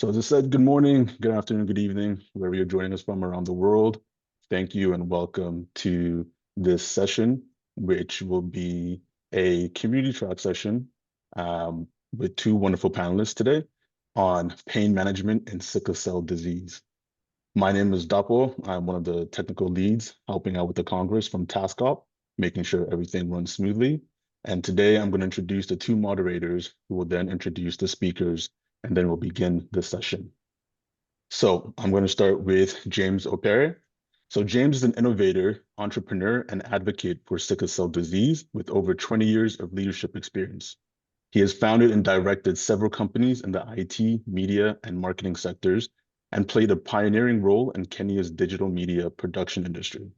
So as I said, good morning, good afternoon, good evening, wherever you're joining us from around the world. Thank you and welcome to this session, which will be a community track session with two wonderful panelists today on pain management and sickle cell disease. My name is Dapo. I'm one of the technical leads helping out with the Congress from TaskOp, making sure everything runs smoothly. And today I'm going to introduce the two moderators who will then introduce the speakers, and then we'll begin the session. So I'm going to start with James Opere. So James is an innovator, entrepreneur, and advocate for sickle cell disease with over 20 years of leadership experience. He has founded and directed several companies in the IT, media, and marketing sectors, and played a pioneering role in Kenya's digital media production industry.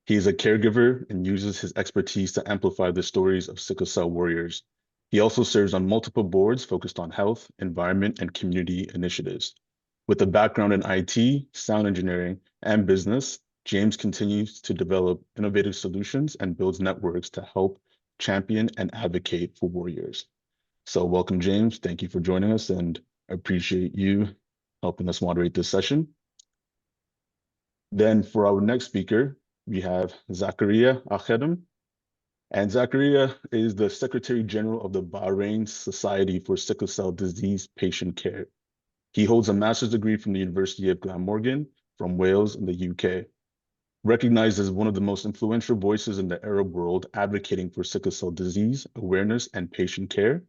He is a caregiver and uses his expertise to amplify the stories of sickle cell warriors. He also serves on multiple boards focused on health, environment, and community initiatives. With a background in IT, sound engineering, and business, James continues to develop innovative solutions and builds networks to help champion and advocate for warriors. So welcome, James. Thank you for joining us, and I appreciate you helping us moderate this session. Then for our next speaker, we have Zakareya Alkadhem. And Zakareya is the Secretary General of the Bahrain Society for Sickle Cell Disease Patient Care. He holds a master's degree from the University of Glamorgan from Wales in the UK. Recognized as one of the most influential voices in the Arab world advocating for sickle cell disease awareness and patient care,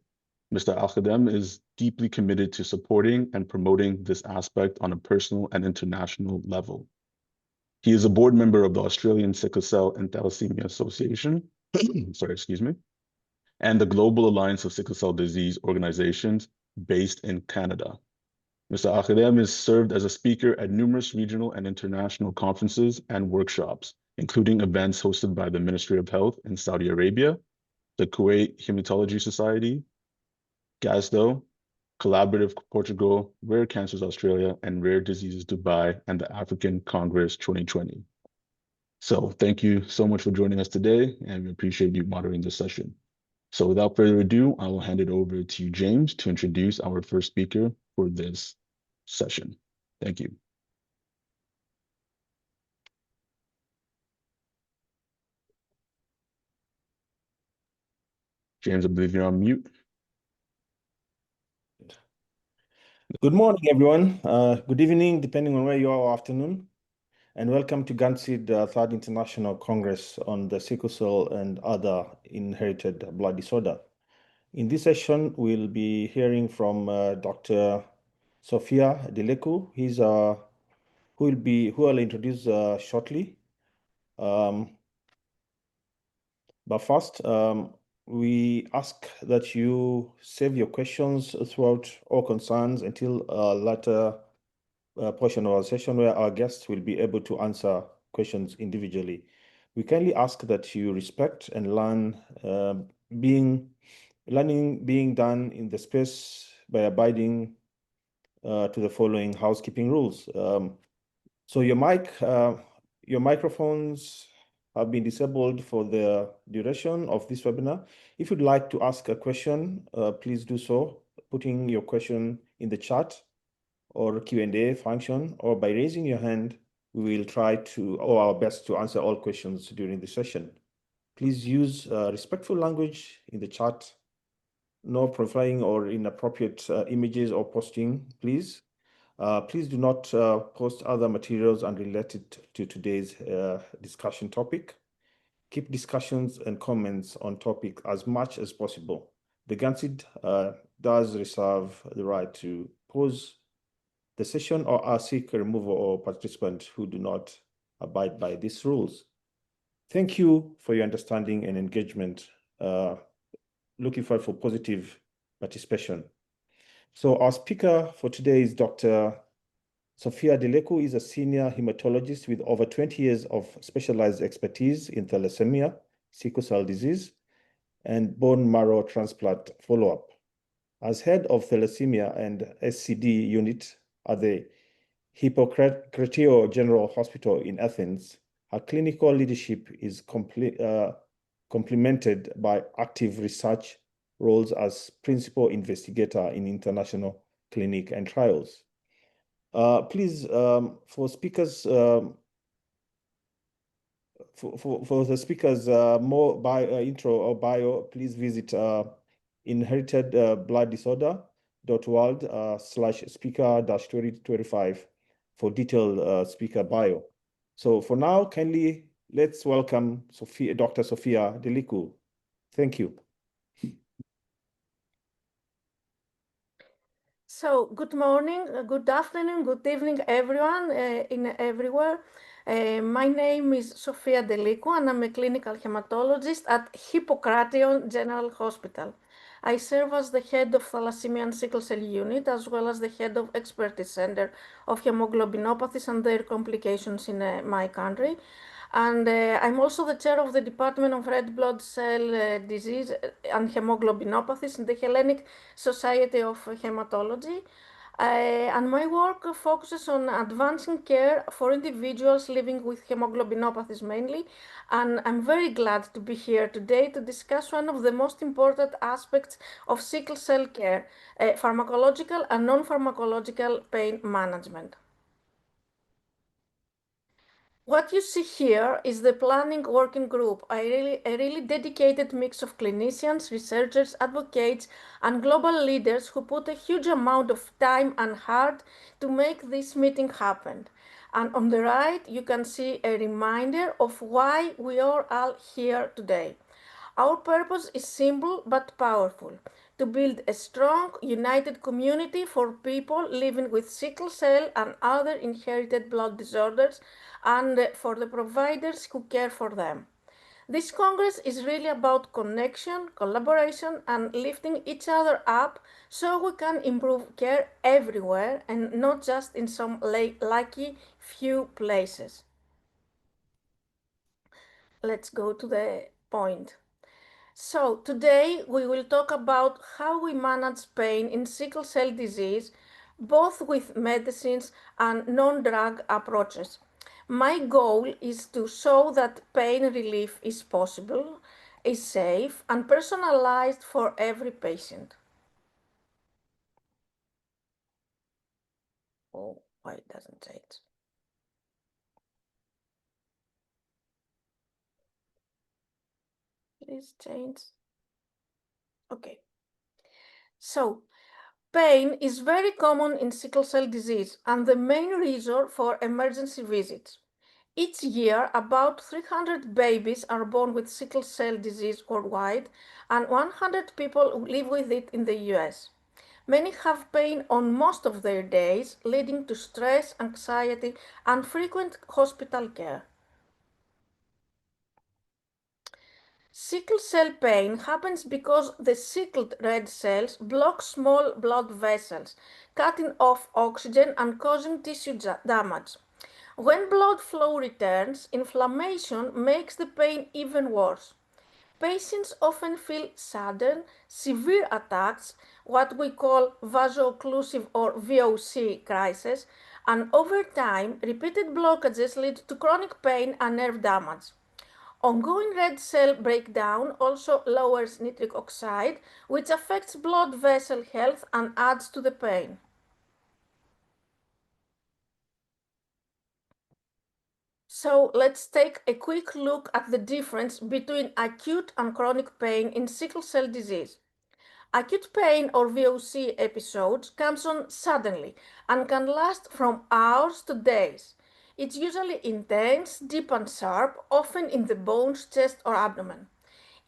Mr. Alkadhem is deeply committed to supporting and promoting this aspect on a personal and international level. He is a board member of the Australian Sickle Cell and Thalassemia Association, and the Global Alliance of Sickle Cell Disease Organizations based in Canada. Mr. Alkadhem has served as a speaker at numerous regional and international conferences and workshops, including events hosted by the Ministry of Health in Saudi Arabia, the Kuwait Hematology Society, GASDO, Collaborative Portugal, Rare Cancers Australia, and Rare Diseases Dubai, and the African Congress 2020. So thank you so much for joining us today, and we appreciate you moderating this session. So without further ado, I will hand it over to James to introduce our first speaker for this session. Thank you. James, I believe you're on mute. Good morning, everyone. Good evening, depending on where you are, afternoon. And welcome to GANSID Third International Congress on the Sickle Cell and Other Inherited Blood Disorder. In this session, we'll be hearing from Dr. Sophia Delicou, who I'll introduce shortly. But first, we ask that you save your questions throughout all concerns until a later portion of our session where our guests will be able to answer questions individually. We kindly ask that you respect and learning being done in the space by abiding to the following housekeeping rules. So your microphones have been disabled for the duration of this webinar. If you'd like to ask a question, please do so, putting your question in the chat or Q&A function, or by raising your hand. We will try our best to answer all questions during the session. Please use respectful language in the chat, no profiling or inappropriate images or posting, please. Please do not post other materials unrelated to today's discussion topic. Keep discussions and comments on topic as much as possible. The GANSID does reserve the right to pause the session or seek a removal of participants who do not abide by these rules. Thank you for your understanding and engagement. Looking forward for positive participation. So our speaker for today is Dr. Sophia Delicou. Is a senior hematologist with over 20 years of specialized expertise in thalassemia, sickle cell disease, and bone marrow transplant follow-up. As head of thalassemia and SCD unit at the Hippocratio General Hospital in Athens, her clinical leadership is complemented by active research roles as principal investigator in international clinic and trials. Please, for speakers, for the speakers, more intro or bio, please visit inheritedblooddisorder.world/speaker-2025 for detailed speaker bio. So for now, kindly let's welcome Dr. Sophia Delicou. Thank you. So, good morning, good afternoon, good evening, everyone, everywhere. My name is Sophia Delicou, and I'm a clinical hematologist at Hippocrates General Hospital. I serve as the head of Thalassemia and Sickle Cell Unit, as well as the head of Expertise Center of Hemoglobinopathies and their complications in my country. And I'm also the chair of the Department of Red Blood Cell Disease and Hemoglobinopathies in the Hellenic Society of Hematology. And my work focuses on advancing care for individuals living with hemoglobinopathies mainly. And I'm very glad to be here today to discuss one of the most important aspects of sickle cell care, pharmacological and non-pharmacological pain management. What you see here is the planning working group, a really dedicated mix of clinicians, researchers, advocates, and global leaders who put a huge amount of time and heart to make this meeting happen. And on the right, you can see a reminder of why we are all here today. Our purpose is simple but powerful: to build a strong, united community for people living with sickle cell and other inherited blood disorders, and for the providers who care for them. This Congress is really about connection, collaboration, and lifting each other up so we can improve care everywhere and not just in some lucky few places. Let's go to the point. So, today we will talk about how we manage pain in sickle cell disease, both with medicines and non-drug approaches. My goal is to show that pain relief is possible, is safe, and personalized for every patient. Oh, why it doesn't change? Please change. Okay. So, pain is very common in sickle cell disease and the main reason for emergency visits. Each year, about 300 babies are born with sickle cell disease worldwide, and 100 people live with it in the US. Many have pain on most of their days, leading to stress, anxiety, and frequent hospital care. Sickle cell pain happens because the sickled red cells block small blood vessels, cutting off oxygen and causing tissue damage. When blood flow returns, inflammation makes the pain even worse. Patients often feel sudden, severe attacks, what we call vaso-occlusive or VOC crisis, and over time, repeated blockages lead to chronic pain and nerve damage. Ongoing red cell breakdown also lowers nitric oxide, which affects blood vessel health and adds to the pain. So let's take a quick look at the difference between acute and chronic pain in sickle cell disease. Acute pain or VOC episodes comes on suddenly and can last from hours to days. It's usually intense, deep and sharp, often in the bones, chest or abdomen.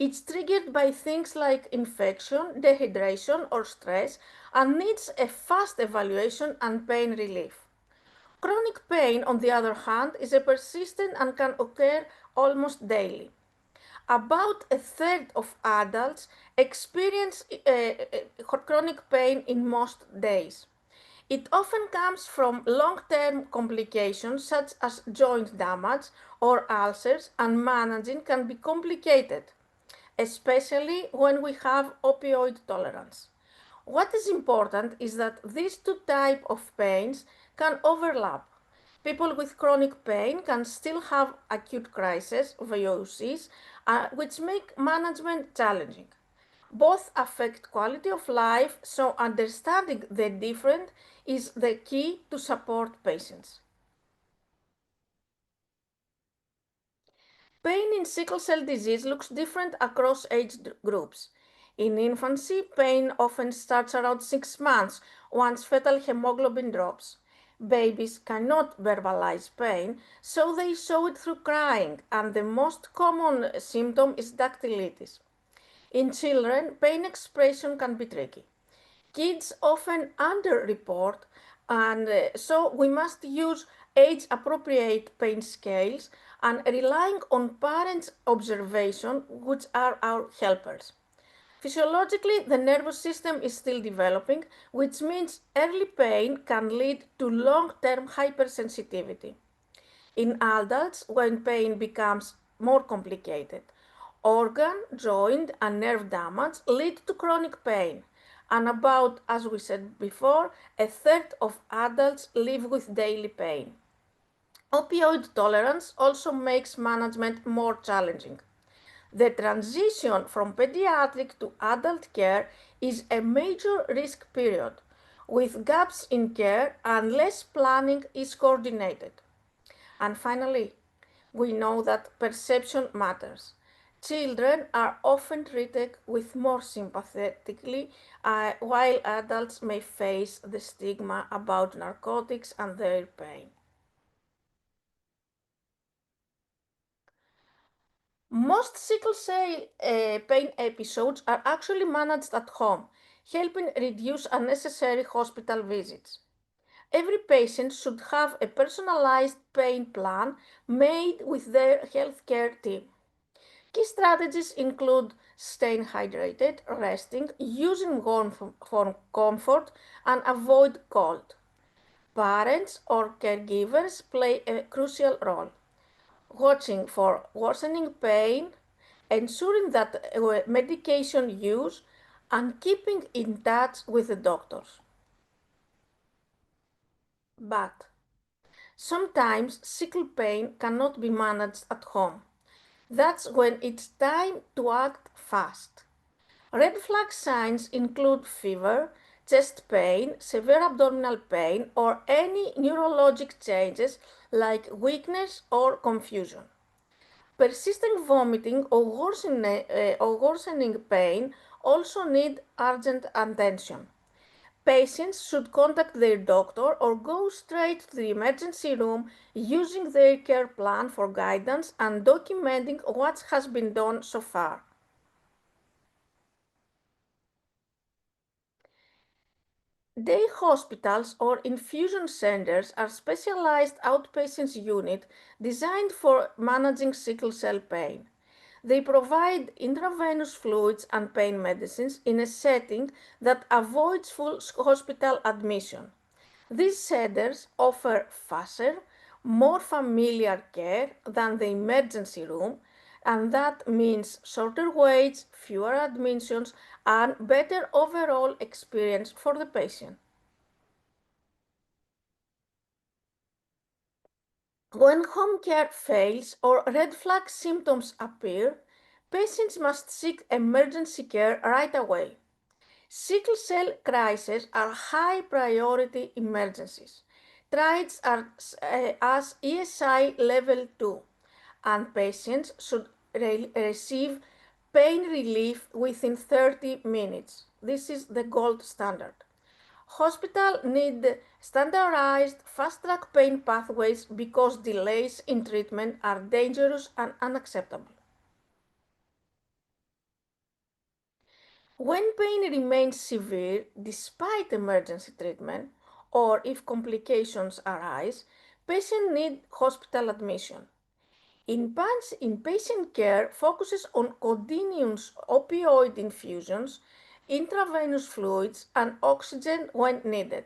It's triggered by things like infection, dehydration or stress and needs a fast evaluation and pain relief. Chronic pain, on the other hand, is a persistent and can occur almost daily. About a third of adults experience chronic pain in most days. It often comes from long-term complications such as joint damage or ulcers, and managing can be complicated, especially when we have opioid tolerance. What is important is that these two types of pains can overlap. People with chronic pain can still have acute crises, VOCs, which make management challenging. Both affect quality of life, so understanding the difference is the key to support patients. Pain in sickle cell disease looks different across age groups. In infancy, pain often starts around 6 months once fetal hemoglobin drops. Babies cannot verbalize pain, so they show it through crying, and the most common symptom is dactylitis. In children, pain expression can be tricky. Kids often underreport, and so we must use age appropriate pain scales and relying on parents' observation, which are our helpers. Physiologically, the nervous system is still developing, which means early pain can lead to long term hypersensitivity. In adults, when pain becomes more complicated, organ, joint, and nerve damage lead to chronic pain, and about, as we said before, a third of adults live with daily pain. Opioid tolerance also makes management more challenging. The transition from pediatric to adult care is a major risk period, with gaps in care unless planning is coordinated. And finally, we know that perception matters. Children are often treated with more sympathetically, while adults may face the stigma about narcotics and their pain. Most sickle cell pain episodes are actually managed at home, helping reduce unnecessary hospital visits. Every patient should have a personalized pain plan made with their healthcare team. Key strategies include staying hydrated, resting, using warm for comfort, and avoid cold. Parents or caregivers play a crucial role, watching for worsening pain, ensuring that medication use, and keeping in touch with the doctors. But sometimes sickle pain cannot be managed at home. That's when it's time to act fast. Red flag signs include fever, chest pain, severe abdominal pain, or any neurologic changes like weakness or confusion. Persistent vomiting or worsening pain also need urgent attention. Patients should contact their doctor or go straight to the emergency room using their care plan for guidance and documenting what has been done so far. Day hospitals or infusion centers are specialized outpatients unit designed for managing sickle cell pain. They provide intravenous fluids and pain medicines in a setting that avoids full hospital admission. These centers offer faster, more familiar care than the emergency room, and that means shorter waits, fewer admissions, and better overall experience for the patient. When home care fails or red flag symptoms appear, patients must seek emergency care right away. Sickle cell crises are high priority emergencies. Tried as ESI level 2, and patients should receive pain relief within 30 minutes. This is the gold standard. Hospitals need standardized fast-track pain pathways because delays in treatment are dangerous and unacceptable. When pain remains severe despite emergency treatment, or if complications arise, patients need hospital admission. Inpatient care focuses on continuous opioid infusions, intravenous fluids, and oxygen when needed.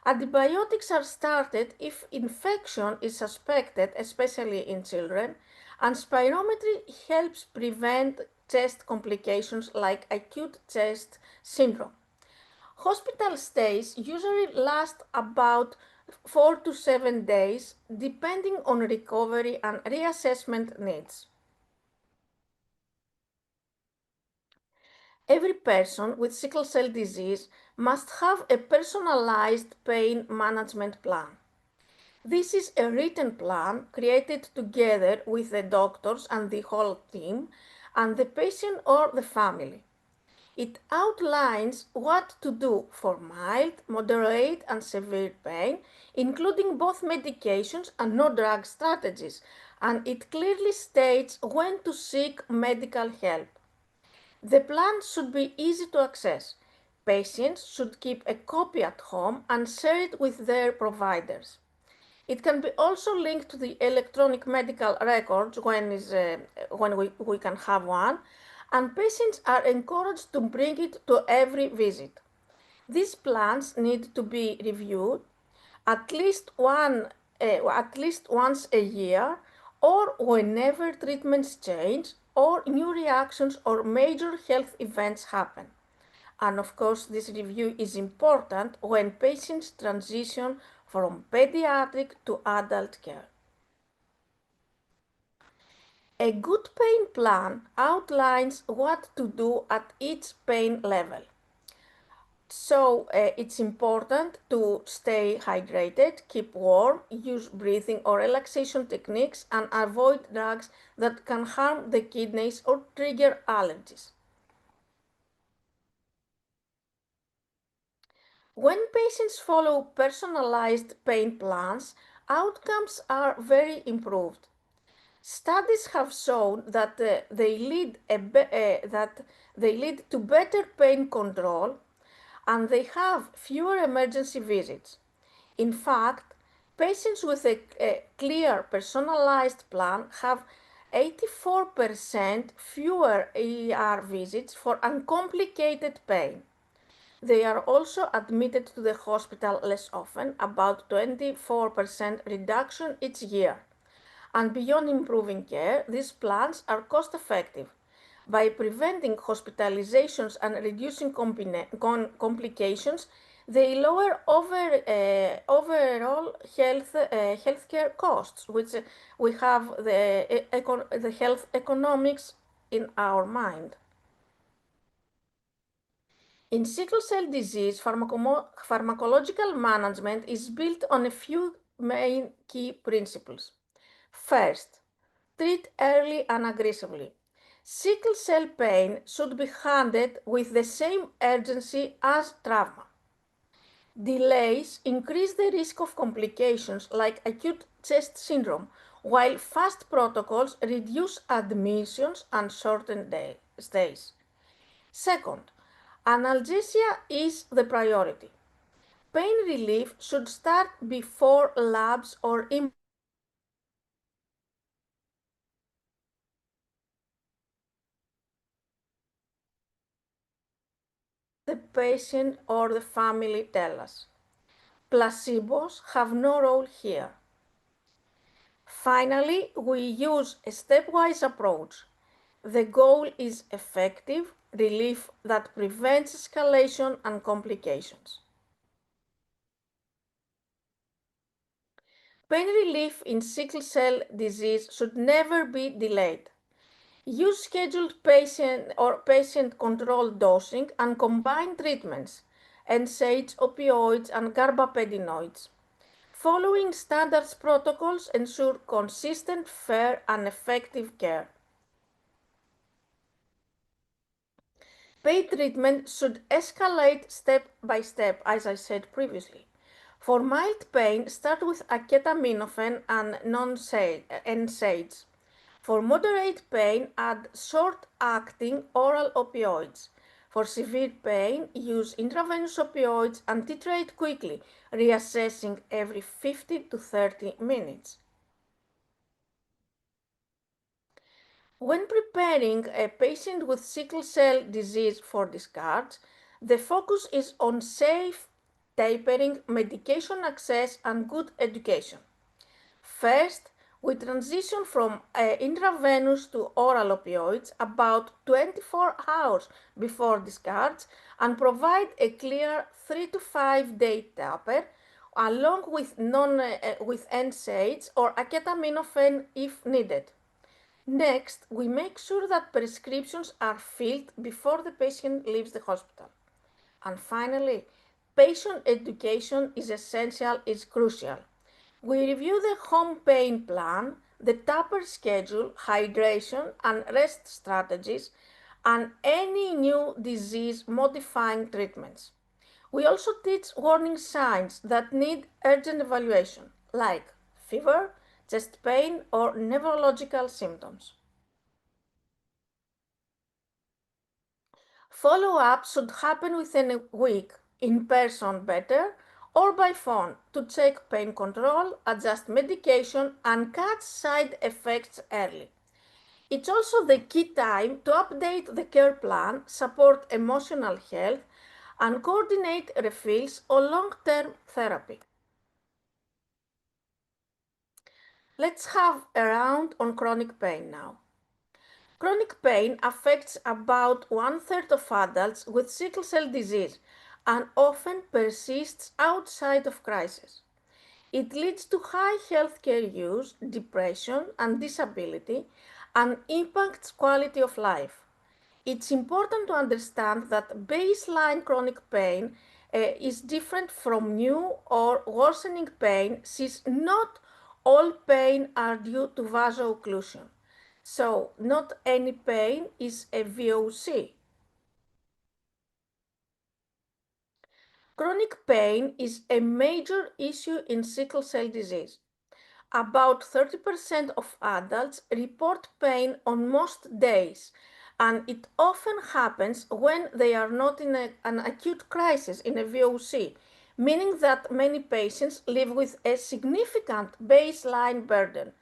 Antibiotics are started if infection is suspected, especially in children, and spirometry helps prevent chest complications like acute chest syndrome. Hospital stays usually last about 4 to 7 days, depending on recovery and reassessment needs. Every person with sickle cell disease must have a personalized pain management plan. This is a written plan created together with the doctors and the whole team and the patient or the family. It outlines what to do for mild, moderate, and severe pain, including both medications and no drug strategies, and it clearly states when to seek medical help. The plan should be easy to access. Patients should keep a copy at home and share it with their providers. It can be also linked to the electronic medical records when we can have one, and patients are encouraged to bring it to every visit. These plans need to be reviewed at least at least once a year or whenever treatments change or new reactions or major health events happen. And of course, this review is important when patients transition from pediatric to adult care. A good pain plan outlines what to do at each pain level. So it's important to stay hydrated, keep warm, use breathing or relaxation techniques, and avoid drugs that can harm the kidneys or trigger allergies. When patients follow personalized pain plans, outcomes are very improved. Studies have shown that they lead to better pain control and they have fewer emergency visits. In fact, patients with a clear personalized plan have 84% fewer ER visits for uncomplicated pain. They are also admitted to the hospital less often, about 24% reduction each year. And beyond improving care, these plans are cost effective. By preventing hospitalizations and reducing complications, they lower overall healthcare costs, which we have the health economics in our mind. In sickle cell disease, pharmacological management is built on a few main key principles. First, treat early and aggressively. Sickle cell pain should be handled with the same urgency as trauma. Delays increase the risk of complications like acute chest syndrome, while fast protocols reduce admissions and shorten stays. Second, analgesia is the priority. Pain relief should start before labs or the patient or the family tell us. Placebos have no role here. Finally, we use a stepwise approach. The goal is effective relief that prevents escalation and complications. Pain relief in sickle cell disease should never be delayed. Use scheduled patient or patient-controlled dosing and combine treatments, NSAIDs, opioids, and gabapentinoids. Following standards protocols ensure consistent, fair, and effective care. Pain treatment should escalate step by step, as I said previously. For mild pain, start with acetaminophen and NSAIDs. For moderate pain, add short-acting oral opioids. For severe pain, use intravenous opioids and titrate quickly, reassessing every 15 to 30 minutes. When preparing a patient with sickle cell disease for discharge, the focus is on safe tapering, medication access, and good education. First, we transition from intravenous to oral opioids about 24 hours before discharge and provide a clear 3 to 5 day taper along with NSAIDs or acetaminophen if needed. Next, we make sure that prescriptions are filled before the patient leaves the hospital. And finally, patient education is essential, is crucial. We review the home pain plan, the taper schedule, hydration and rest strategies, and any new disease modifying treatments. We also teach warning signs that need urgent evaluation, like fever, chest pain, or neurological symptoms. Follow-up should happen within a week, in person better, or by phone to check pain control, adjust medication, and catch side effects early. It's also the key time to update the care plan, support emotional health, and coordinate refills or long-term therapy. Let's have a round on chronic pain now. Chronic pain affects about 1/3 of adults with sickle cell disease and often persists outside of crisis. It leads to high healthcare use, depression, and disability, and impacts quality of life. It's important to understand that baseline chronic pain is different from new or worsening pain, since not all pain are due to vaso-occlusion. So, not any pain is a VOC. Chronic pain is a major issue in sickle cell disease. About 30% of adults report pain on most days, and it often happens when they are not in an acute crisis in a VOC, meaning that many patients live with a significant baseline burden.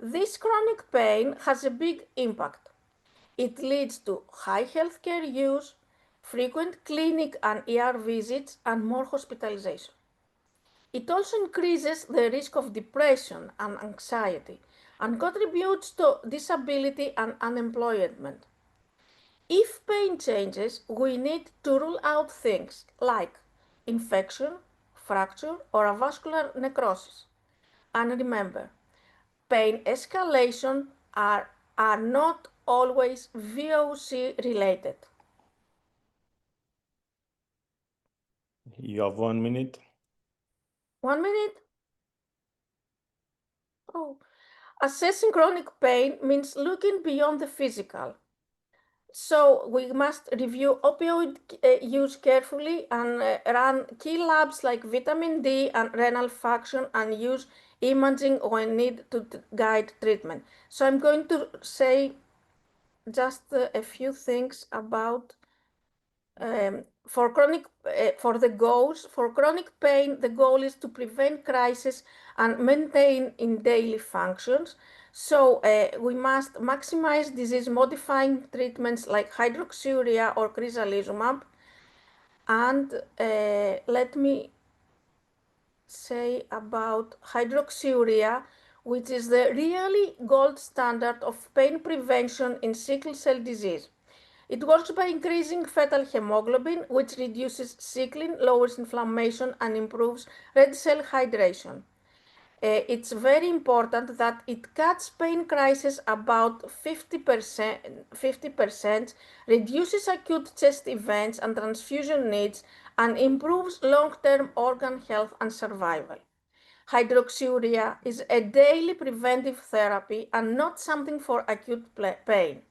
This chronic pain has a big impact. It leads to high healthcare use, frequent clinic and ER visits, and more hospitalization. It also increases the risk of depression and anxiety and contributes to disability and unemployment. If pain changes, we need to rule out things like infection, fracture, or a vascular necrosis. And remember, pain escalation are not always VOC related. You have 1 minute. 1 minute? Oh. Assessing chronic pain means looking beyond the physical. So we must review opioid use carefully and run key labs like vitamin D and renal function and use imaging when need to guide treatment. So I'm going to say just a few things about for the goals. For chronic pain, the goal is to prevent crisis and maintain in daily functions. So we must maximize disease-modifying treatments like hydroxyurea or crizanlizumab. And let me say about hydroxyurea, which is the really gold standard of pain prevention in sickle cell disease. It works by increasing fetal hemoglobin, which reduces sickling, lowers inflammation, and improves red cell hydration. It's very important that it cuts pain crisis about 50%, reduces acute chest events and transfusion needs, and improves long-term organ health and survival. Hydroxyurea is a daily preventive therapy and not something for acute pain.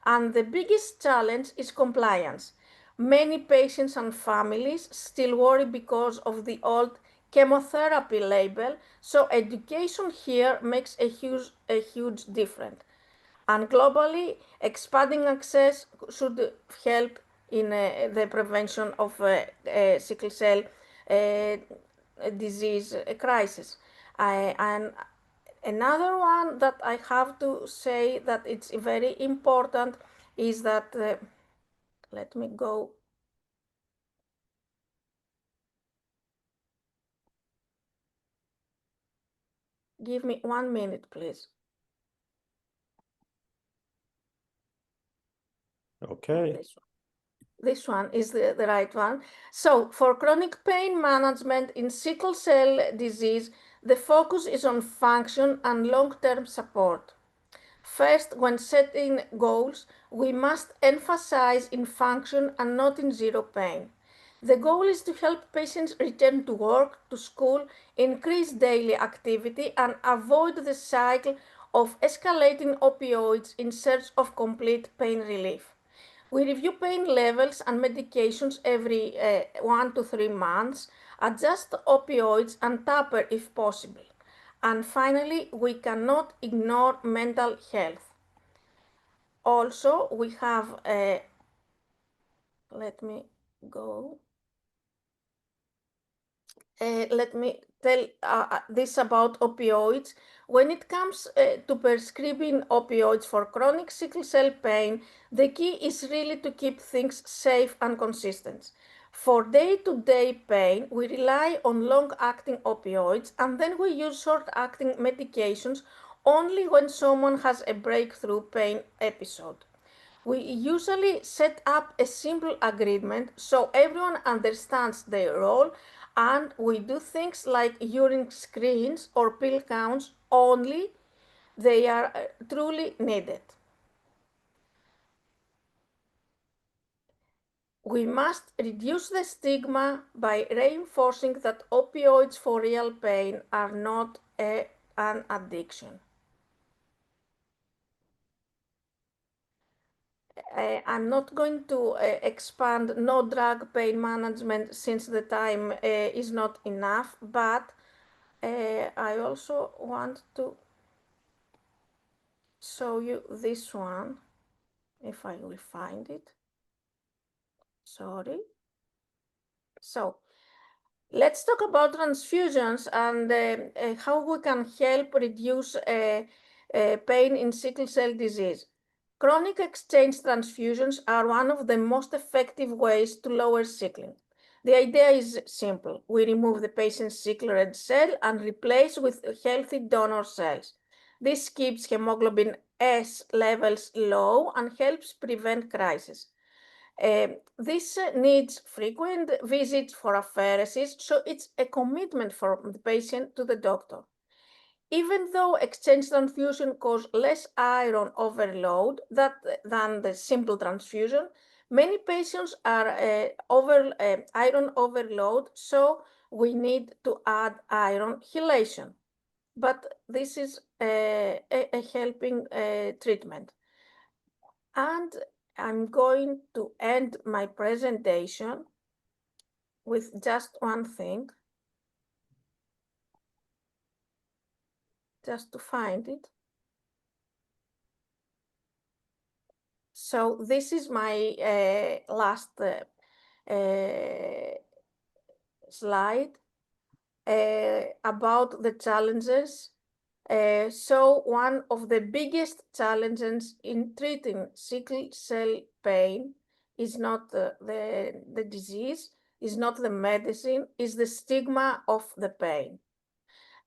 And the biggest challenge is compliance. Many patients and families still worry because of the old chemotherapy label, so education here makes a huge difference. And globally, expanding access should help in the prevention of sickle cell disease crisis. And another one that I have to say that it's very important is that, let me go. Give me 1 minute, please. Okay. This one is the right one. So for chronic pain management in sickle cell disease, the focus is on function and long-term support. First, when setting goals, we must emphasize in function and not in zero pain. The goal is to help patients return to work, to school, increase daily activity, and avoid the cycle of escalating opioids in search of complete pain relief. We review pain levels and medications every 1 to 3 months, adjust opioids and taper if possible. And finally, we cannot ignore mental health. Also, we have, let me go. Let me tell this about opioids. When it comes to prescribing opioids for chronic sickle cell pain, the key is really to keep things safe and consistent. For day-to-day pain, we rely on long-acting opioids, and then we use short-acting medications only when someone has a breakthrough pain episode. We usually set up a simple agreement so everyone understands their role, and we do things like urine screens or pill counts only they are truly needed. We must reduce the stigma by reinforcing that opioids for real pain are not an addiction. I'm not going to expand no drug pain management since the time is not enough, but I also want to show you this one, if I will find it. Sorry. So let's talk about transfusions and how we can help reduce pain in sickle cell disease. Chronic exchange transfusions are one of the most effective ways to lower sickling. The idea is simple. We remove the patient's sickle red cell and replace with healthy donor cells. This keeps hemoglobin S levels low and helps prevent crisis. This needs frequent visits for apheresis, so it's a commitment from the patient to the doctor. Even though exchange transfusion cause less iron overload than the simple transfusion, many patients are iron overload, so we need to add iron chelation. But this is a helping treatment. And I'm going to end my presentation with just one thing, just to find it. So this is my last slide about the challenges. So one of the biggest challenges in treating sickle cell pain is not the disease, is not the medicine, is the stigma of the pain.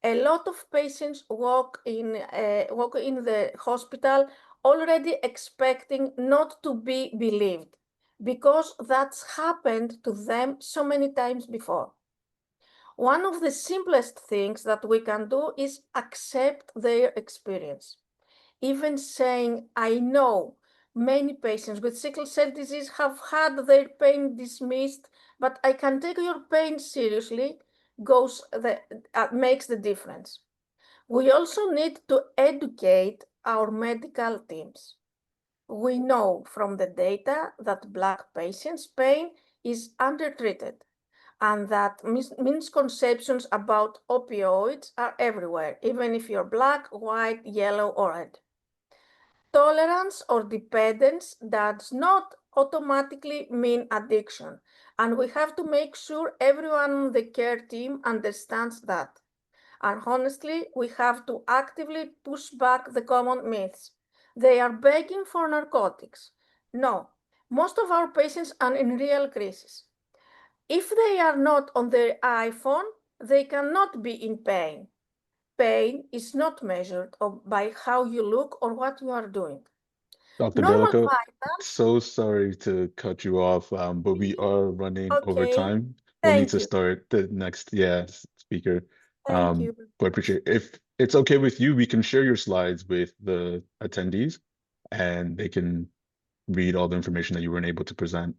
A lot of patients walk in the hospital already expecting not to be believed because that's happened to them so many times before. One of the simplest things that we can do is accept their experience. Even saying, I know many patients with sickle cell disease have had their pain dismissed, but I can take your pain seriously, makes the difference. We also need to educate our medical teams. We know from the data that Black patients' pain is undertreated and that misconceptions about opioids are everywhere, even if you're Black, white, yellow, or red. Tolerance or dependence does not automatically mean addiction, and we have to make sure everyone on the care team understands that. And honestly, we have to actively push back the common myths. They are begging for narcotics. No, most of our patients are in real crisis. If they are not on their iPhone, they cannot be in pain. Pain is not measured by how you look or what you are doing. Dr. Normal Delicou, vitals, so sorry to cut you off, but we are running over okay, time. We'll need thank to you, start the next, speaker. thank you. But I appreciate it. it's okay with you, we can share your slides with the attendees and they can read all the information that you weren't able to present.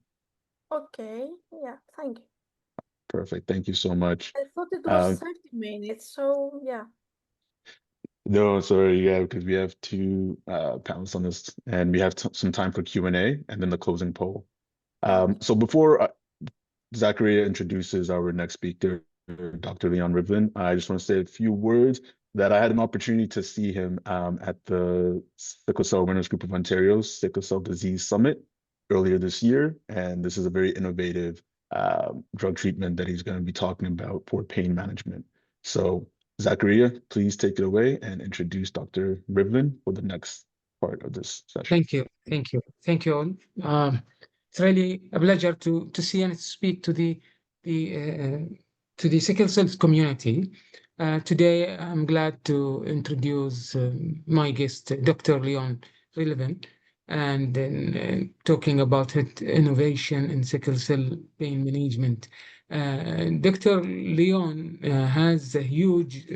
Okay, yeah, thank you. Perfect. Thank you so much. I thought it was Um, 30 minutes, so yeah. no, sorry, yeah, because we have two panelists on this, and we have some time for Q&A and then the closing poll. Okay. So before Zakareya introduces our next speaker, Dr. Leon Rivlin, I just want to say a few words that I had an opportunity to see him at the Sickle Cell Winners Group of Ontario's Sickle Cell Disease Summit earlier this year. And this is a very innovative drug treatment that he's going to be talking about for pain management. So Zakareya, please take it away and introduce Dr. Rivlin for the next part of this session. Thank you. Thank you. Thank you all. It's really a pleasure to see and speak to the sickle cell community. Today, I'm glad to introduce my guest, Dr. Leon Rivlin, and then talking about his innovation in sickle cell pain management. Dr. Leon has a huge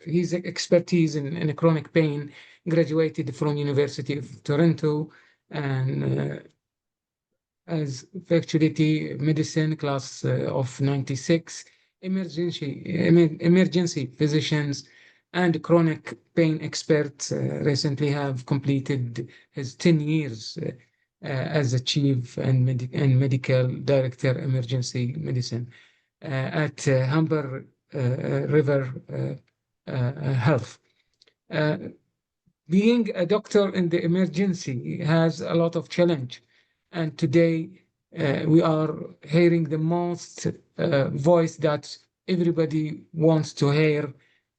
his expertise in chronic pain, graduated from University of Toronto and as faculty medicine class of 96, emergency physicians and chronic pain experts recently have completed his 10 years as a chief and medical director emergency medicine at Humber River Health. Being a doctor in the emergency has a lot of challenge, and today we are hearing the most voice that everybody wants to hear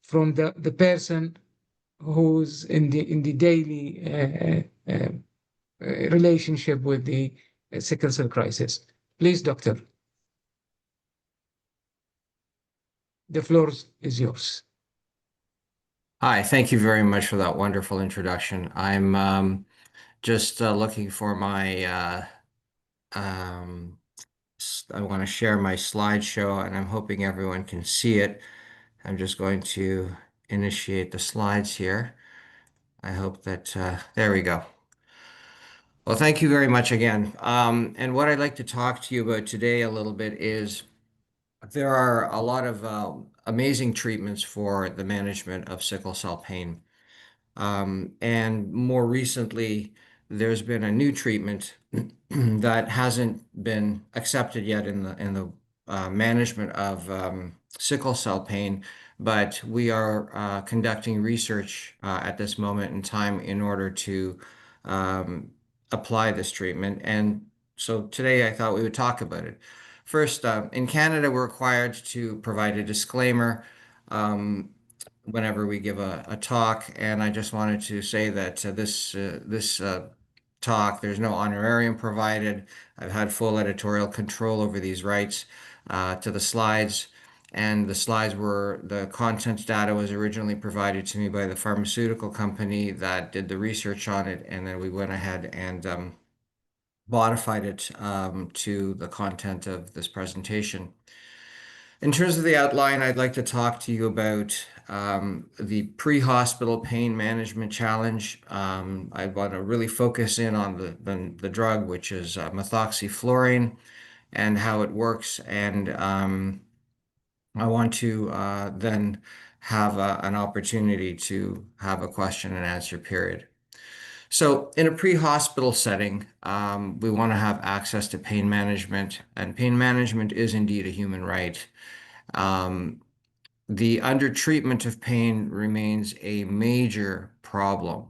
from the person who's in the daily relationship with the sickle cell crisis. Please, doctor, the floor is yours. Hi, thank you very much for that wonderful introduction. I'm just looking for my, I want to share my slideshow and I'm hoping everyone can see it. I'm just going to initiate the slides here. I hope that, there we go. Well, thank you very much again. And what I'd like to talk to you about today a little bit is there are a lot of amazing treatments for the management of sickle cell pain. And more recently, there's been a new treatment that hasn't been accepted yet in the management of sickle cell pain, but we are conducting research at this moment in time in order to apply this treatment. And so today I thought we would talk about it. First, in Canada, we're required to provide a disclaimer whenever we give a talk, and I just wanted to say that this talk, there's no honorarium provided. I've had full editorial control over these rights to the slides, and the content data was originally provided to me by the pharmaceutical company that did the research on it, and then we went ahead and modified it to the content of this presentation. In terms of the outline, I'd like to talk to you about the pre-hospital pain management challenge. I want to really focus in on the drug, which is methoxyflurane, and how it works. And I want to then have an opportunity to have a question and answer period. So in a pre-hospital setting, we want to have access to pain management, and pain management is indeed a human right. The undertreatment of pain remains a major problem.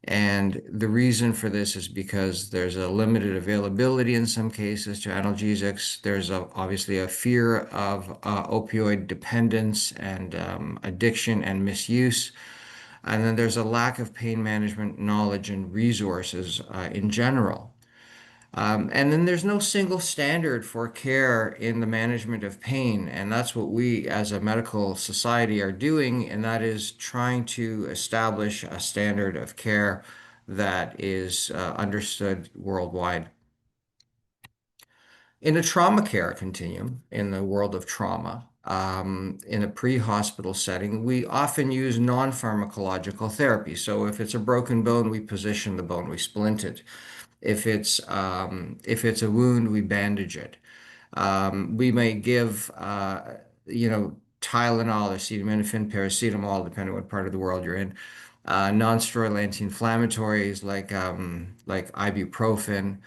And the reason for this is because there's a limited availability in some cases to analgesics. There's obviously a fear of opioid dependence and addiction and misuse. And then there's a lack of pain management knowledge and resources in general. And then there's no single standard for care in the management of pain. And that's what we as a medical society are doing. And that is trying to establish a standard of care that is understood worldwide. In a trauma care continuum, in the world of trauma, in a pre-hospital setting, we often use non-pharmacological therapy. So if it's a broken bone, we position the bone, we splint it. If it's a wound, we bandage it. We may give, Tylenol, acetaminophen, paracetamol, depending on what part of the world you're in. Non-steroidal anti-inflammatories like ibuprofen.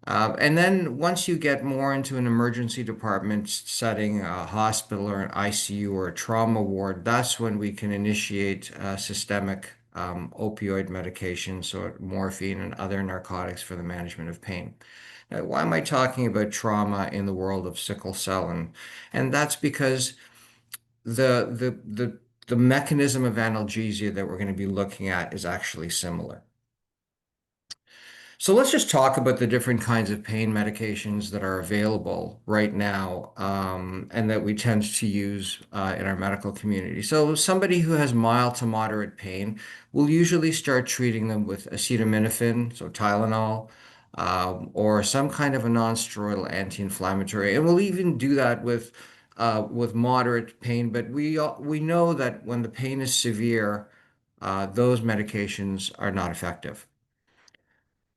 And then once you get more into an emergency department setting, a hospital or an ICU or a trauma ward, that's when we can initiate systemic opioid medications or morphine and other narcotics for the management of pain. Now, why am I talking about trauma in the world of sickle cell? And that's because the mechanism of analgesia that we're going to be looking at is actually similar. So let's just talk about the different kinds of pain medications that are available right now, and that we tend to use in our medical community. So somebody who has mild to moderate pain, will usually start treating them with acetaminophen, so Tylenol, or some kind of a non-steroidal anti-inflammatory. And we'll even do that with moderate pain. But we know that when the pain is severe, those medications are not effective.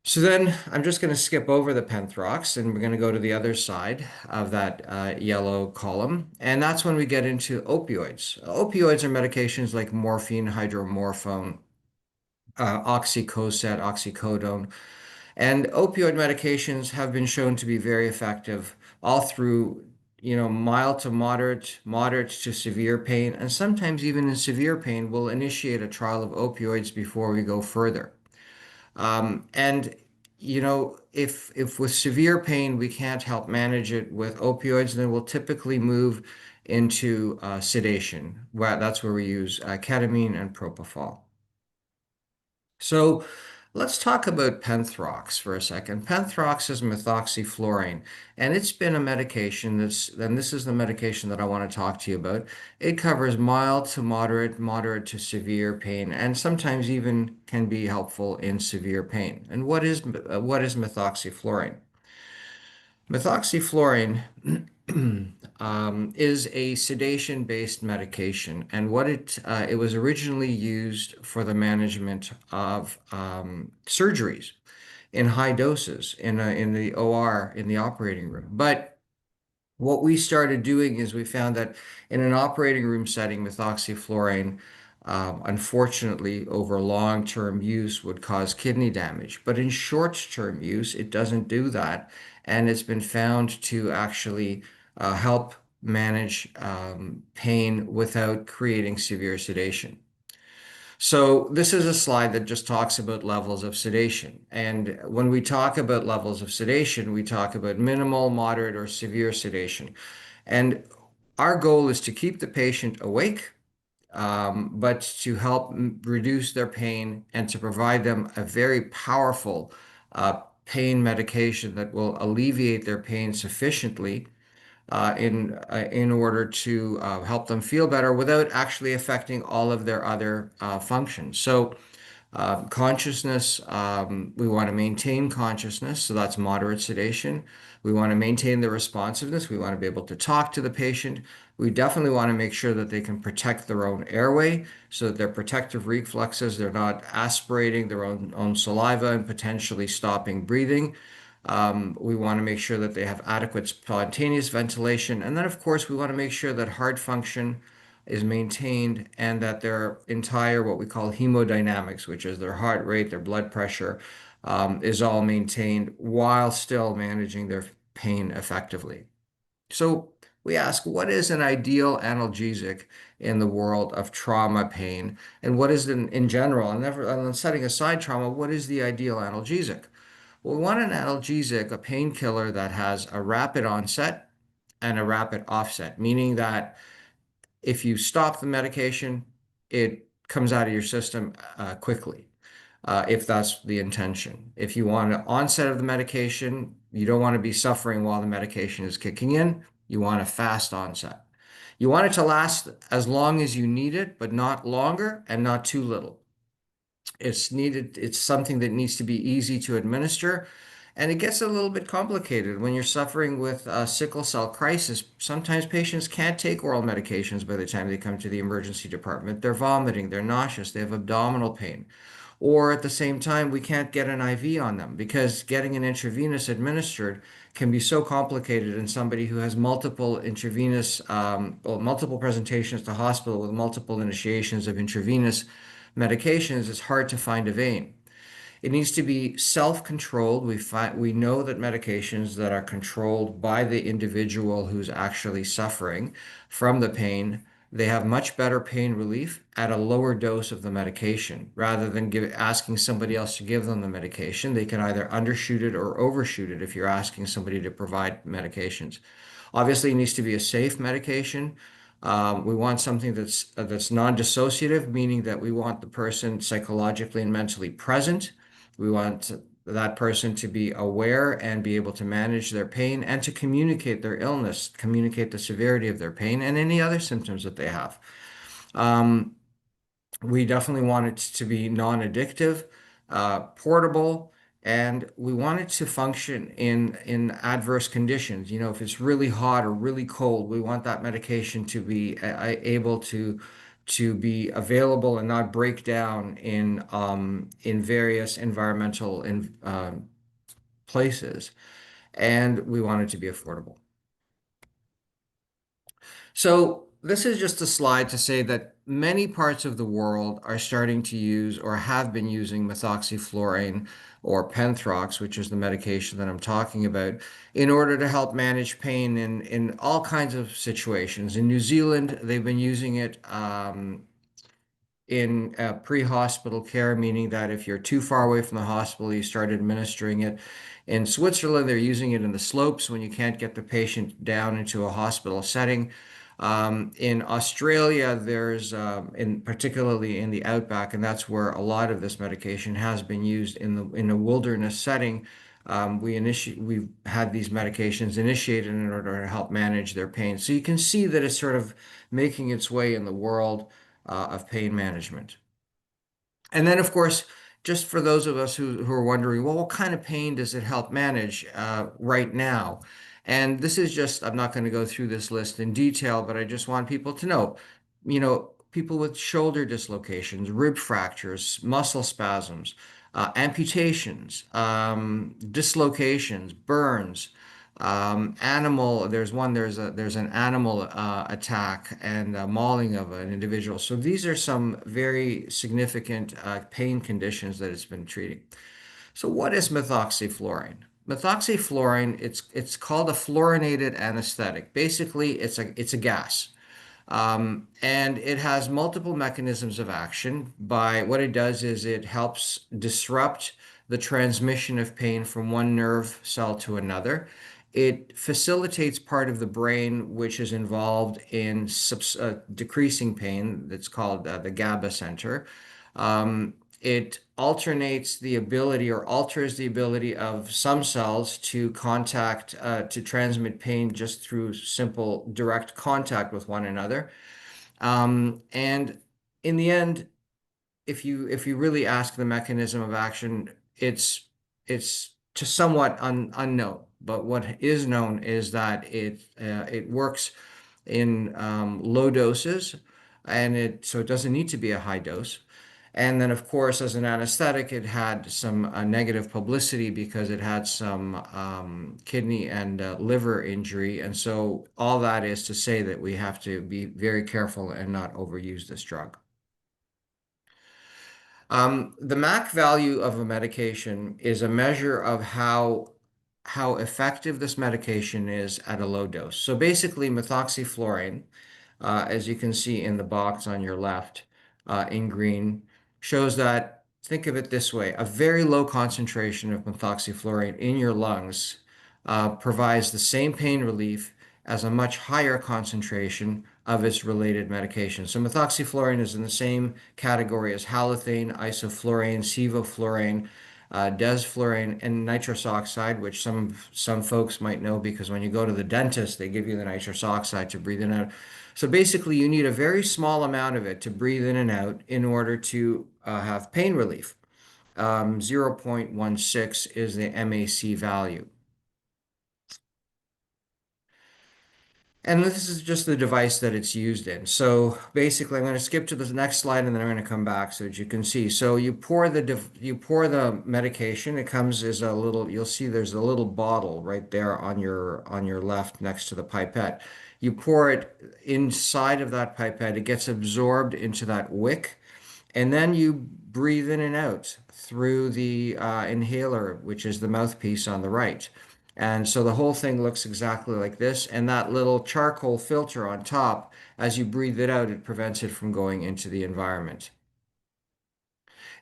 So then I'm just going to skip over the Penthrox and we're going to go to the other side of that yellow column. And that's when we get into opioids. Opioids are medications like morphine, hydromorphone, oxycodone, oxycodone. And opioid medications have been shown to be very effective all through, mild to moderate, moderate to severe pain. And sometimes even in severe pain, we'll initiate a trial of opioids before we go further. And if with severe pain we can't help manage it with opioids, then we'll typically move into sedation. That's where we use ketamine and propofol. So let's talk about Penthrox for a second. Penthrox is methoxyflurane, and it's been a medication and this is the medication that I want to talk to you about. It covers mild to moderate, moderate to severe pain, and sometimes even can be helpful in severe pain. And what is methoxyflurane? Methoxyflurane is a sedation-based medication, and it was originally used for the management of surgeries in high doses in the OR, in the operating room. But what we started doing is we found that in an operating room setting, methoxyflurane, unfortunately, over long-term use would cause kidney damage. But in short-term use, it doesn't do that. And it's been found to actually help manage pain without creating severe sedation. So this is a slide that just talks about levels of sedation. And when we talk about levels of sedation, we talk about minimal, moderate, or severe sedation. And our goal is to keep the patient awake, but to help reduce their pain and to provide them a very powerful pain medication that will alleviate their pain sufficiently in order to help them feel better without actually affecting all of their other functions. So consciousness, we want to maintain consciousness, so that's moderate sedation. We want to maintain the responsiveness. We want to be able to talk to the patient. We definitely want to make sure that they can protect their own airway so that their protective reflexes, they're not aspirating their own saliva and potentially stopping breathing. We want to make sure that they have adequate spontaneous ventilation. And then, of course, we want to make sure that heart function is maintained and that their entire, what we call hemodynamics, which is their heart rate, their blood pressure, is all maintained while still managing their pain effectively. So we ask, what is an ideal analgesic in the world of trauma pain? And what is in general, and setting aside trauma, what is the ideal analgesic? Well, we want an analgesic, a painkiller that has a rapid onset and a rapid offset, meaning that if you stop the medication, it comes out of your system quickly, if that's the intention. If you want an onset of the medication, you don't want to be suffering while the medication is kicking in. You want a fast onset. You want it to last as long as you need it, but not longer and not too little. It's something that needs to be easy to administer. And it gets a little bit complicated when you're suffering with sickle cell crisis. Sometimes patients can't take oral medications by the time they come to the emergency department. They're vomiting, they're nauseous, they have abdominal pain. Or at the same time, we can't get an IV on them because getting an intravenous administered can be so complicated in somebody who has multiple intravenous, multiple presentations to hospital with multiple initiations of intravenous medications. It's hard to find a vein. It needs to be self-controlled. We know that medications that are controlled by the individual who's actually suffering from the pain, they have much better pain relief at a lower dose of the medication. Rather than asking somebody else to give them the medication, they can either undershoot it or overshoot it if you're asking somebody to provide medications. Obviously, it needs to be a safe medication. We want something that's non-dissociative, meaning that we want the person psychologically and mentally present. We want that person to be aware and be able to manage their pain and to communicate their illness, communicate the severity of their pain and any other symptoms that they have. We definitely want it to be non-addictive, portable, and we want it to function in adverse conditions. You know, if it's really hot or really cold, we want that medication to be able to be available and not break down in various environmental places. And we want it to be affordable. So this is just a slide to say that many parts of the world are starting to use or have been using methoxyflurane or Penthrox, which is the medication that I'm talking about, in order to help manage pain in all kinds of situations. In New Zealand, they've been using it in pre-hospital care, meaning that if you're too far away from the hospital, you start administering it. In Switzerland, they're using it in the slopes when you can't get the patient down into a hospital setting. In Australia, there's particularly in the outback, and that's where a lot of this medication has been used in a wilderness setting. We've had these medications initiated in order to help manage their pain. So you can see that it's sort of making its way in the world of pain management. And then, of course, just for those of us who are wondering, well, what kind of pain does it help manage right now? And this is just, I'm not going to go through this list in detail, but I just want people to know, you know, people with shoulder dislocations, rib fractures, muscle spasms, amputations, dislocations, burns, there's an animal attack and mauling of an individual. So these are some very significant pain conditions that it's been treating. So what is methoxyflurane? Methoxyflurane, it's called a fluorinated anesthetic. Basically, it's a gas. And it has multiple mechanisms of action. By what it does is it helps disrupt the transmission of pain from one nerve cell to another. It facilitates part of the brain which is involved in decreasing pain. That's called the GABA center. It alternates the ability or alters the ability of some cells to transmit pain just through simple direct contact with one another. And in the end, if you really ask the mechanism of action, it's just somewhat unknown. But what is known is that it works in low doses, and so it doesn't need to be a high dose. And then, of course, as an anesthetic, it had some negative publicity because it had some kidney and liver injury. And so all that is to say that we have to be very careful and not overuse this drug. The MAC value of a medication is a measure of how effective this medication is at a low dose. So basically, methoxyflurane, as you can see in the box on your left in green, shows that, think of it this way, a very low concentration of methoxyflurane in your lungs provides the same pain relief as a much higher concentration of its related medication. So methoxyflurane is in the same category as halothane, isoflurane, sevoflurane, desflurane, and nitrous oxide, which some folks might know because when you go to the dentist, they give you the nitrous oxide to breathe in and out. So basically, you need a very small amount of it to breathe in and out in order to have pain relief. 0.16 is the MAC value. And this is just the device that it's used in. So basically, I'm going to skip to the next slide, and then I'm going to come back so that you can see. So you pour the medication. It comes as a little. You'll see there's a little bottle right there on your left next to the pipette. You pour it inside of that pipette. It gets absorbed into that wick, and then you breathe in and out through the inhaler, which is the mouthpiece on the right. And so the whole thing looks exactly like this. And that little charcoal filter on top, as you breathe it out, it prevents it from going into the environment.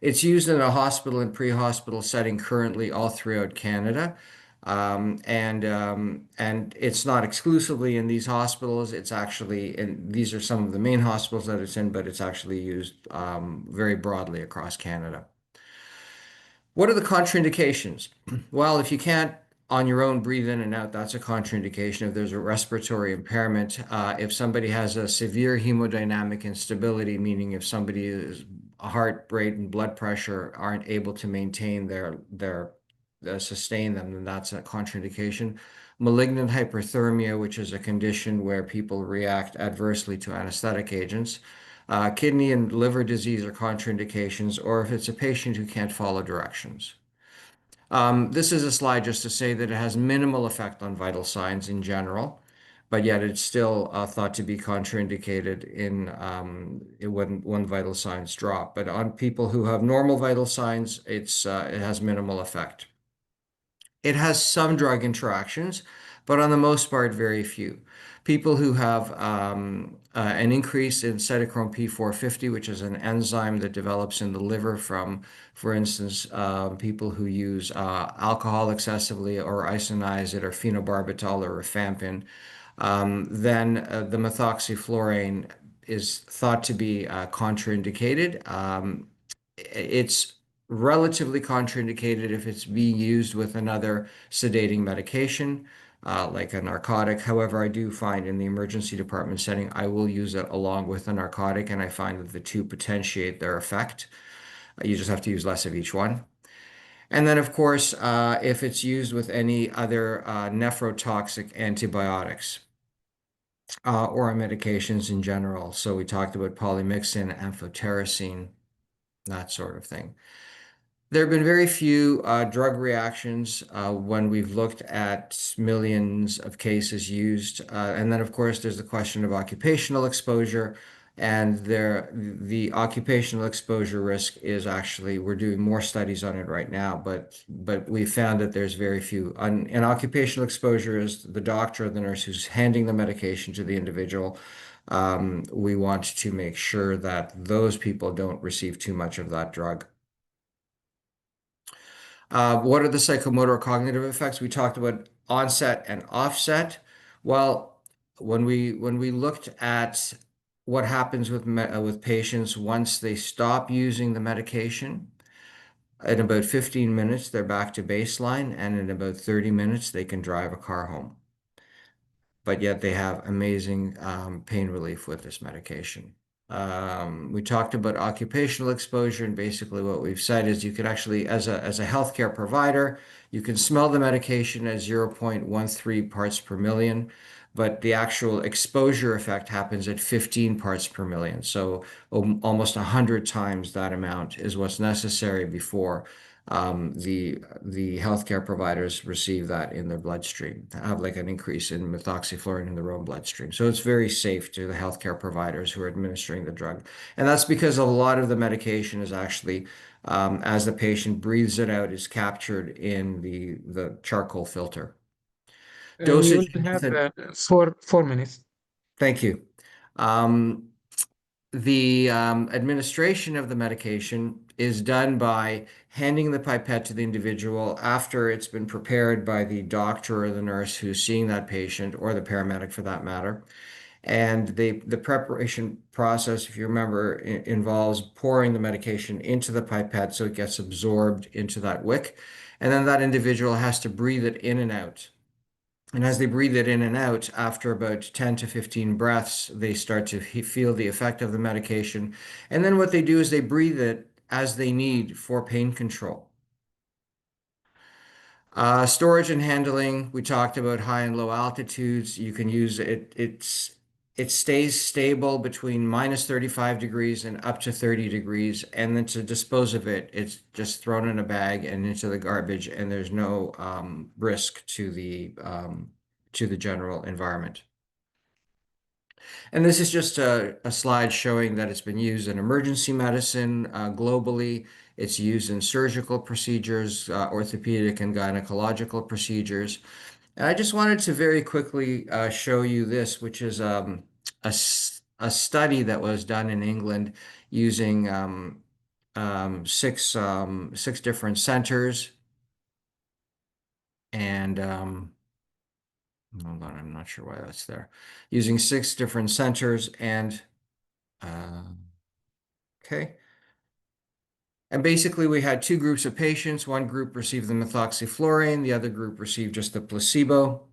It's used in a hospital and pre-hospital setting currently all throughout Canada. And it's not exclusively in these hospitals. It's actually, and these are some of the main hospitals that it's in, but it's actually used very broadly across Canada. What are the contraindications? Well, if you can't on your own breathe in and out, that's a contraindication. If there's a respiratory impairment, if somebody has a severe hemodynamic instability, meaning if somebody is heart rate and blood pressure aren't able to maintain their sustain them, then that's a contraindication. Malignant hyperthermia, which is a condition where people react adversely to anesthetic agents. Kidney and liver disease are contraindications, or if it's a patient who can't follow directions. This is a slide just to say that it has minimal effect on vital signs in general, but yet it's still thought to be contraindicated when vital signs drop. But on people who have normal vital signs, it has minimal effect. It has some drug interactions, but on the most part, very few. People who have an increase in cytochrome P450, which is an enzyme that develops in the liver from, for instance, people who use alcohol excessively or isoniazid or phenobarbital or rifampin, then the methoxyflurane is thought to be contraindicated. It's relatively contraindicated if it's being used with another sedating medication, like a narcotic. However, I do find in the emergency department setting, I will use it along with a narcotic, and I find that the two potentiate their effect. You just have to use less of each one. And then, of course, if it's used with any other nephrotoxic antibiotics or medications in general. So we talked about polymyxin, amphotericin, that sort of thing. There have been very few drug reactions when we've looked at millions of cases used. And then, of course, there's the question of occupational exposure. And the occupational exposure risk is actually, we're doing more studies on it right now, but we found that there's very few. And occupational exposure is the doctor or the nurse who's handing the medication to the individual. We want to make sure that those people don't receive too much of that drug. What are the psychomotor cognitive effects? We talked about onset and offset. Well, when we looked at what happens with patients once they stop using the medication, in about 15 minutes, they're back to baseline, and in about 30 minutes, they can drive a car home. But yet they have amazing pain relief with this medication. We talked about occupational exposure, and basically what we've said is you can actually, as a healthcare provider, you can smell the medication at 0.13 parts per million, but the actual exposure effect happens at 15 parts per million. So almost 100 times that amount is what's necessary before the healthcare providers receive that in their bloodstream, have like an increase in methoxyflurane in their own bloodstream. So it's very safe to the healthcare providers who are administering the drug. And that's because a lot of the medication is actually, as the patient breathes it out, is captured in the charcoal filter. You Dosage will have method. 4 minutes. Thank you. The administration of the medication is done by handing the pipette to the individual after it's been prepared by the doctor or the nurse who's seeing that patient, or the paramedic for that matter. And the preparation process, if you remember, involves pouring the medication into the pipette so it gets absorbed into that wick. And then that individual has to breathe it in and out. And as they breathe it in and out, after about 10 to 15 breaths, they start to feel the effect of the medication. And then what they do is they breathe it as they need for pain control. Storage and handling, we talked about high and low altitudes. You can use it. It stays stable between minus 35 degrees and up to 30 degrees. And then to dispose of it, it's just thrown in a bag and into the garbage, and there's no risk to the general environment. And this is just a slide showing that it's been used in emergency medicine globally. It's used in surgical procedures, orthopedic and gynecological procedures. And I just wanted to very quickly show you this, which is a study that was done in England using six different centers. And hold on, I'm not sure why that's there. Using 6 different centers and okay. And basically we had 2 groups of patients. One group received the methoxyflurane, the other group received just the placebo.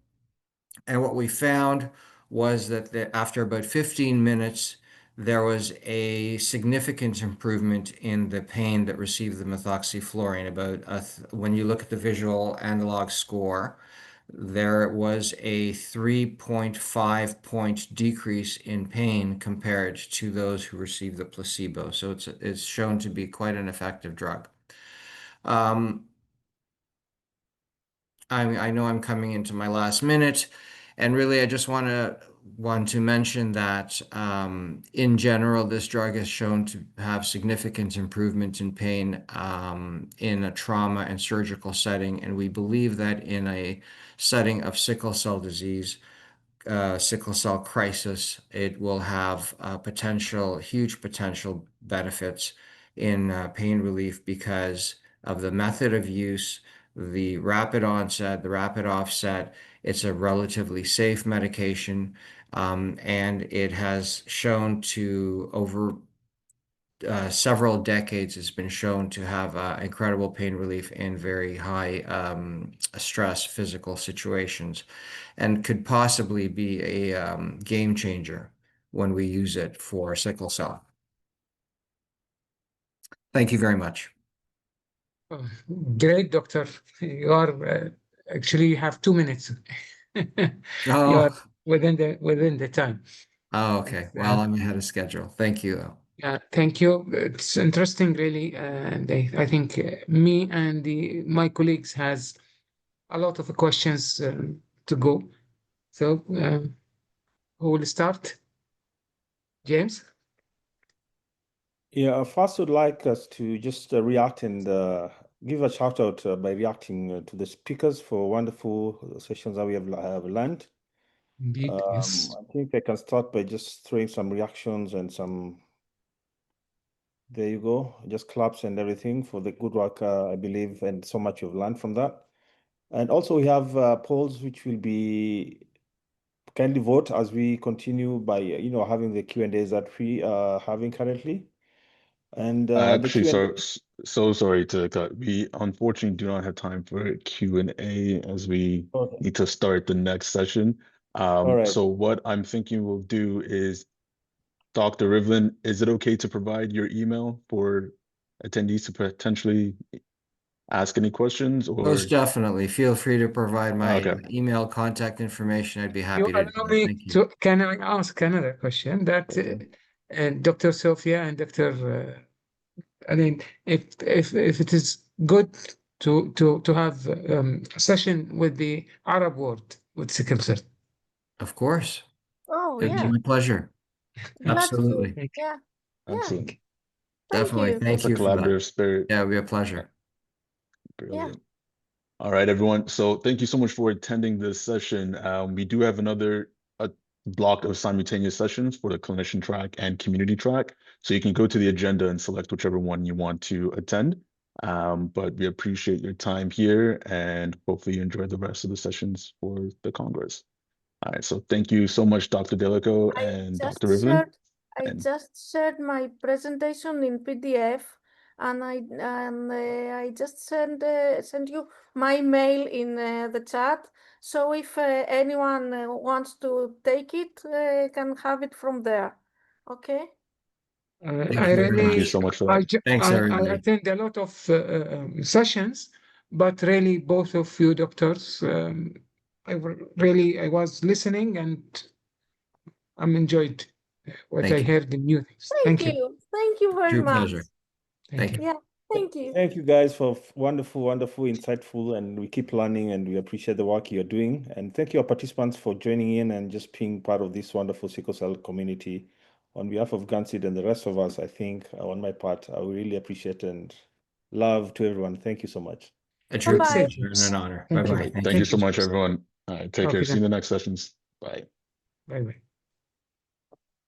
And what we found was that after about 15 minutes, there was a significant improvement in the pain that received the methoxyflurane. When you look at the visual analog score, there was a 3.5 point decrease in pain compared to those who received the placebo. So it's shown to be quite an effective drug. I know I'm coming into my last minute, and really I just want to mention that in general, this drug is shown to have significant improvement in pain in a trauma and surgical setting, and we believe that in a setting of sickle cell disease, sickle cell crisis, it will have huge potential benefits in pain relief because of the method of use, the rapid onset, the rapid offset. It's a relatively safe medication, and it has shown to over several decades has been shown to have incredible pain relief in very high stress physical situations, and could possibly be a game changer when we use it for sickle cell. Thank you very much. Oh, great, doctor. You are actually you have 2 minutes. You are within the time. Oh, okay. Well, I'm ahead of schedule. Thank you. Yeah, thank you. It's interesting, really, and I think me and my colleagues has a lot of questions to go. So, who will start? James? Yeah, first would like us to just react and give a shout out by reacting to the speakers for wonderful sessions that we have learned. Indeed, yes. I think I can start by just throwing some reactions and there you go, just claps and everything for the good work, I believe, and so much you've learned from that. And also we have polls which will be kindly vote as we continue by, having the Q&As that we are having currently. And Actually, so sorry to cut. We unfortunately do not have time for Q&A as we need to start the next session. All right. So what I'm thinking we'll do is, Dr. Rivlin, is it okay to provide your email for attendees to potentially ask any questions? Or Most definitely. Feel free to provide my okay. email contact information. I'd be You happy to do allow that. me Thank you. to, can I ask another question? That Dr. Sophia and Dr. I mean, if it is good to have a session with the Arab world with sickle cell. Of course. Oh, It'd be yeah. my pleasure. Glad to. Absolutely. Yeah. Yeah. Excellent. Thank Definitely. you. Thank That's a you for that. collaborative spirit. Yeah, it'd be a pleasure. Brilliant. All right, everyone. So thank you so much for attending this session. We do have another block of simultaneous sessions for the clinician track and community track. So you can go to the agenda and select whichever one you want to attend. But we appreciate your time here and hopefully you enjoy the rest of the sessions for the Congress. All right, so thank you so much, Dr. Delicou and Dr. Rivlin. I just shared my presentation in PDF, and I just send you my mail in the chat. So if anyone wants to take it, can have it from there. Okay. Thank I you very really, Thank you much. so much for that. Thanks, I everybody. attend a lot of sessions, but really both of you doctors, I was listening and I'm enjoyed what Thank I you. heard, the new things. Thank Thank you. you. Thank you very True much. pleasure. Thank Thank you. you. Yeah, thank you. Thank you guys for wonderful, wonderful, insightful, and we keep learning and we appreciate the work you're doing. And thank you, our participants, for joining in and just being part of this wonderful sickle cell community. On behalf of Gansid and the rest of us, I think on my part, I really appreciate and love to everyone. Thank you so much. A true Bye-bye. pleasure and an honor. Thank you. Bye-bye. Thank you so much, everyone. All right, take care. Okay, See you in the next sessions. Bye. bye-bye.